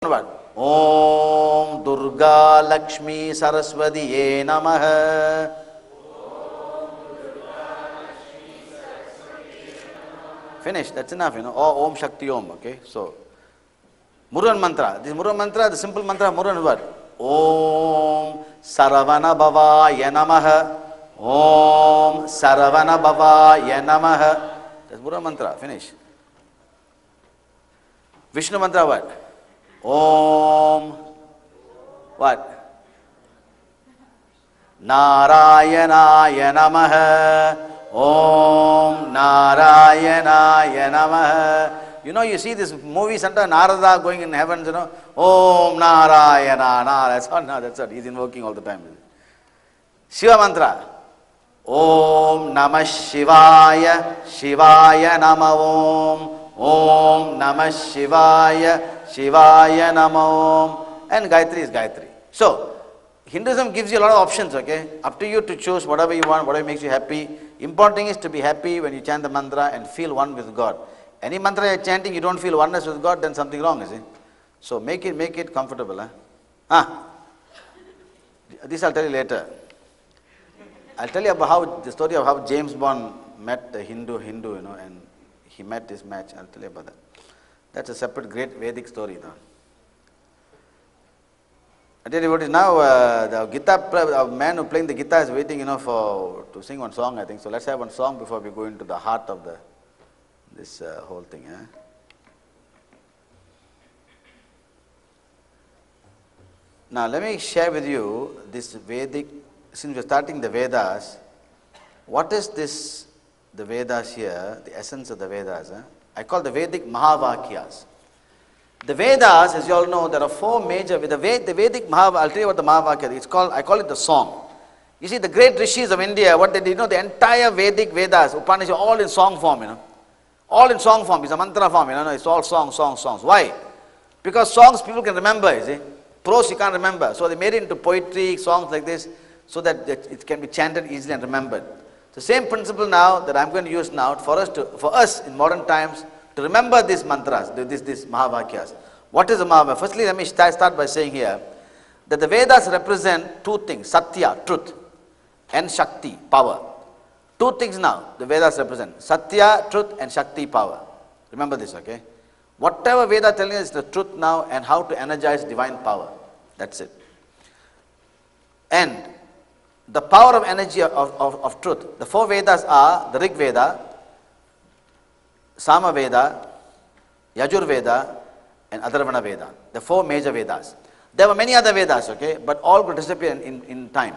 What? Om Durga Lakshmi Saraswatiye Namaha. Finish, that's enough, Or Om Shakti Om, okay? So, Murugan mantra. This Murugan mantra, the simple mantra of Murugan is what? Om Saravana Bhavaya Namaha. Om Saravana Bhavaya Namaha. That's Murugan mantra, finish. Vishnu mantra what? Om what? Narayanaya Namaha. Om Narayanaya Namaha. You see this movie sometimes Narada going in heavens, Om Narayana, that's not. He's invoking all the time. Shiva mantra. Om Namah Shivaya, Shivaya Nama Om. Om Namah Shivaya, Shivaya Nama Om. And Gayatri is Gayatri. So, Hinduism gives you a lot of options, okay? Up to you to choose whatever you want, whatever makes you happy. Important thing is to be happy when you chant the mantra and feel one with God. Any mantra you're chanting, you don't feel oneness with God, then something wrong, you see. So make it comfortable. This I'll tell you later. I'll tell you about the story of how James Bond met the Hindu, and he met his match. I'll tell you about that. That's a separate great Vedic story, though. I tell you what is now, the guitar man who playing the guitar is waiting, to sing one song, I think. So let's have one song before we go into the heart of this whole thing. Now let me share with you this Vedic, since we're starting the Vedas, what is this, the Vedas here, the essence of the Vedas? I call the Vedic Mahavakyas. The Vedas, as you all know, there are four major, the Vedic Mahavakyas, I'll tell you what the Mahavakya is. I call it the song. You see, the great rishis of India, what they did, the entire Vedic Vedas, Upanishads, all in song form, All in song form, it's a mantra form, it's all songs. Why? Because songs people can remember, you see. Prose you can't remember. So they made it into poetry, songs like this, so that it can be chanted easily and remembered. The same principle now that I'm going to use now for us in modern times to remember these mantras, these Mahavakyas. What is a Mahavakya? Firstly, let me start by saying here that the Vedas represent two things, Satya, truth, and Shakti, power. Two things now the Vedas represent, Satya, truth, and Shakti, power. Remember this, okay? Whatever Veda telling us is the truth now and how to energize divine power. That's it. And the power of energy of truth. The four Vedas are the Rig Veda, Sama Veda, Yajur Veda, and Atharvana Veda. The four major Vedas. There were many other Vedas, okay, but all could disappear in time.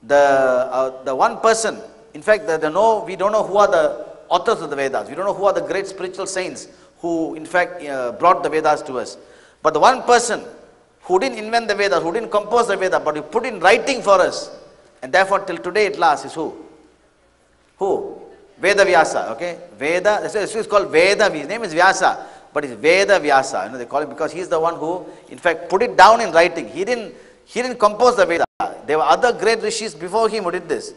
The one person, in fact, we don't know who are the authors of the Vedas. We don't know who are the great spiritual saints who, in fact, brought the Vedas to us. But the one person who didn't invent the Vedas, who didn't compose the Vedas, but he put in writing for us, and therefore till today it lasts, is who? Who? Veda Vyasa, okay? Veda, this is called Veda, his name is Vyasa, but it's Veda Vyasa, they call him because he's the one who, in fact, put it down in writing. He didn't compose the Veda. There were other great rishis before him who did this.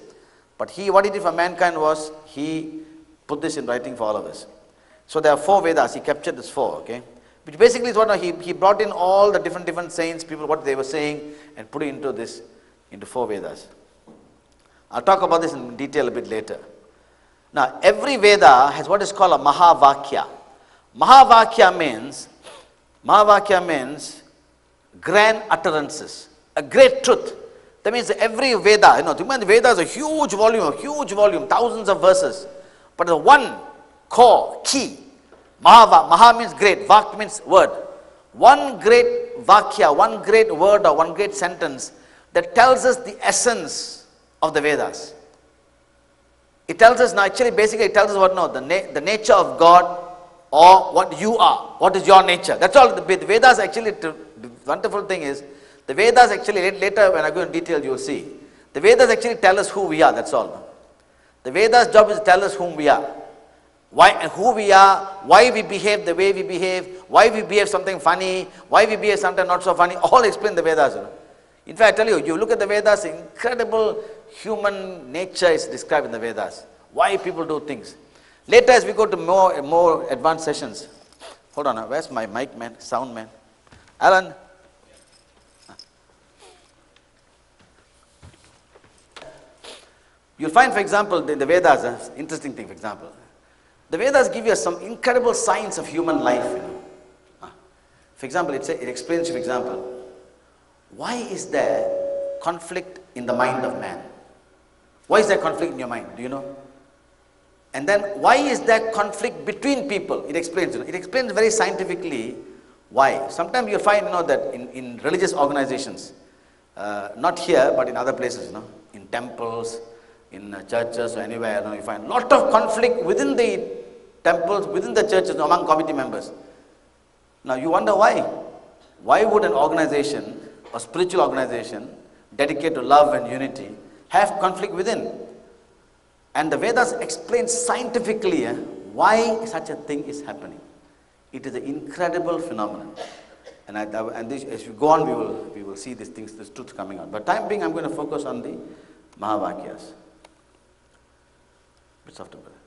But what he did for mankind was, he put this in writing for all of us. So there are four Vedas, he captured this four, okay? Which basically is what he brought in all the different saints, people, what they were saying, and put it into four Vedas. I'll talk about this in detail a bit later. Now, every Veda has what is called a Mahavakya. Mahavakya means grand utterances, a great truth. That means every Veda, the Veda is a huge volume, thousands of verses. But the one core, key, Maha means great, Vak means word. One great Vakya, one great word or one great sentence that tells us the essence of the Vedas. It tells us, basically it tells us what the nature of God or what you are, what is your nature. That's all. The Vedas actually, the wonderful thing is, the Vedas actually, later when I go in detail you will see, the Vedas actually tell us who we are, that's all. The Vedas' job is to tell us whom we are. Why and who we are, why we behave the way we behave, why we behave something funny, why we behave something not so funny, all explain the Vedas. In fact, I tell you, you look at the Vedas, incredible human nature is described in the Vedas. Why people do things. Later as we go to more advanced sessions. Hold on, where's my mic man, sound man? Alan? You'll find, for example, in the Vedas, interesting thing, for example, the Vedas give you some incredible science of human life. For example, it explains, for example, why is there conflict in the mind of man? Why is there conflict in your mind? Do you know? And then, why is there conflict between people? It explains. It explains very scientifically why. Sometimes you find, that in religious organizations, not here, but in other places, in temples, in churches or anywhere, you find a lot of conflict within the temples, within the churches, among committee members. Now you wonder why. Why would an organization, a spiritual organization, dedicated to love and unity, have conflict within? And the Vedas explain scientifically why such a thing is happening. It is an incredible phenomenon. And this, as we go on, we will see these things, this truth coming out. But time being, I'm going to focus on the Mahavakyas. Bit softer, brother.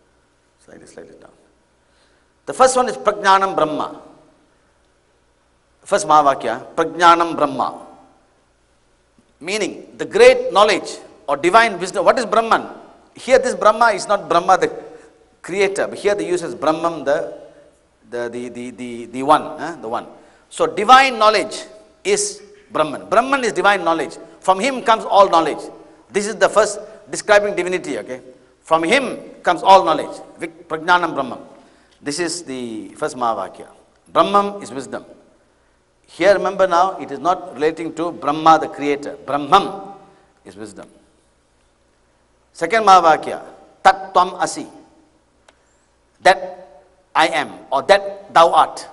Slightly down. The first one is Prajnanam Brahma. First Mahavakya, Prajnanam Brahma. Meaning, the great knowledge or divine wisdom. What is Brahman? Here this Brahma is not Brahma the creator, but here the use is Brahman the one. The one. So divine knowledge is Brahman. Brahman is divine knowledge. From him comes all knowledge. This is the first describing divinity, okay? From him comes all knowledge. Prajnanam Brahman. This is the first Mahavakya. Brahman is wisdom. Here remember now, it is not relating to Brahma the creator. Brahman is wisdom. Second Mahavakya, Tat Tvam Asi. That I am, or that thou art.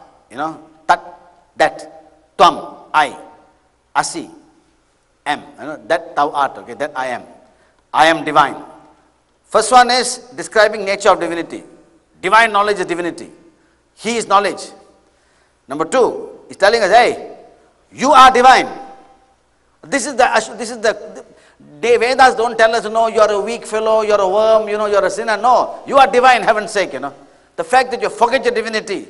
Tat, that, Tvam, I, Asi, am. That thou art, okay, that I am. I am divine. First one is describing nature of divinity. Divine knowledge is divinity. He is knowledge. Number two, he's telling us, hey, you are divine. This is the Vedas don't tell us, you are a weak fellow, you are a worm, you are a sinner. No, you are divine, heaven's sake, The fact that you forget your divinity,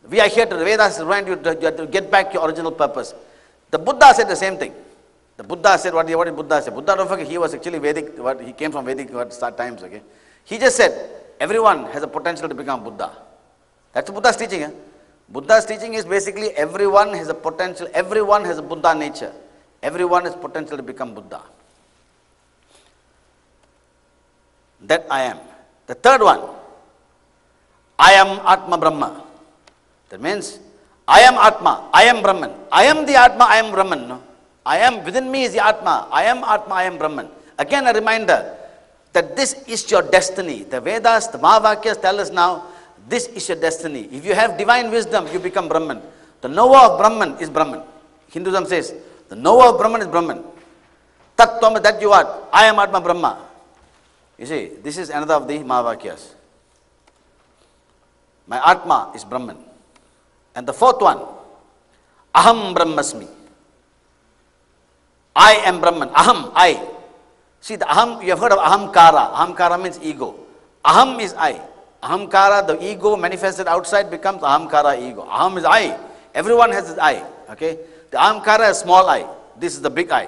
we are here to, the Vedas remind you to get back your original purpose. The Buddha said the same thing. The Buddha said, what did Buddha say? Buddha, don't forget, he was actually Vedic, he came from Vedic times, okay. He just said, everyone has a potential to become Buddha. That's Buddha's teaching. Buddha's teaching is basically everyone has a potential, everyone has a Buddha nature. Everyone has potential to become Buddha. That I am. The third one, I am Atma Brahma. That means, I am Atma, I am Brahman. I am the Atma, I am Brahman. No? I am, within me is the Atma. I am Atma, I am Brahman. Again a reminder that this is your destiny. The Vedas, the Mahavakyas tell us now, this is your destiny. If you have divine wisdom, you become Brahman. The knower of Brahman is Brahman. Hinduism says, the knower of Brahman is Brahman. Tat Tvam, that you are. I am Atma Brahma. You see, this is another of the Mahavakyas. My Atma is Brahman. And the fourth one, Aham Brahmasmi. I am Brahman. Aham, I. See, the Aham, you have heard of Ahamkara. Ahamkara means ego. Aham is I. Ahamkara, the ego manifested outside becomes Ahamkara ego. Aham is I. Everyone has his I. Okay? The Ahamkara is small I. This is the big I.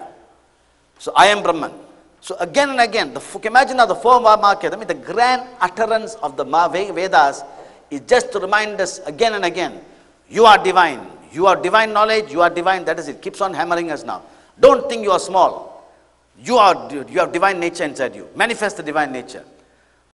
So I am Brahman. So again and again, imagine now the four Mahavakya, I mean the grand utterance of the Vedas is just to remind us again and again, you are divine. You are divine knowledge, you are divine, that is it. Keeps on hammering us now. Don't think you are small. You have divine nature inside you. Manifest the divine nature.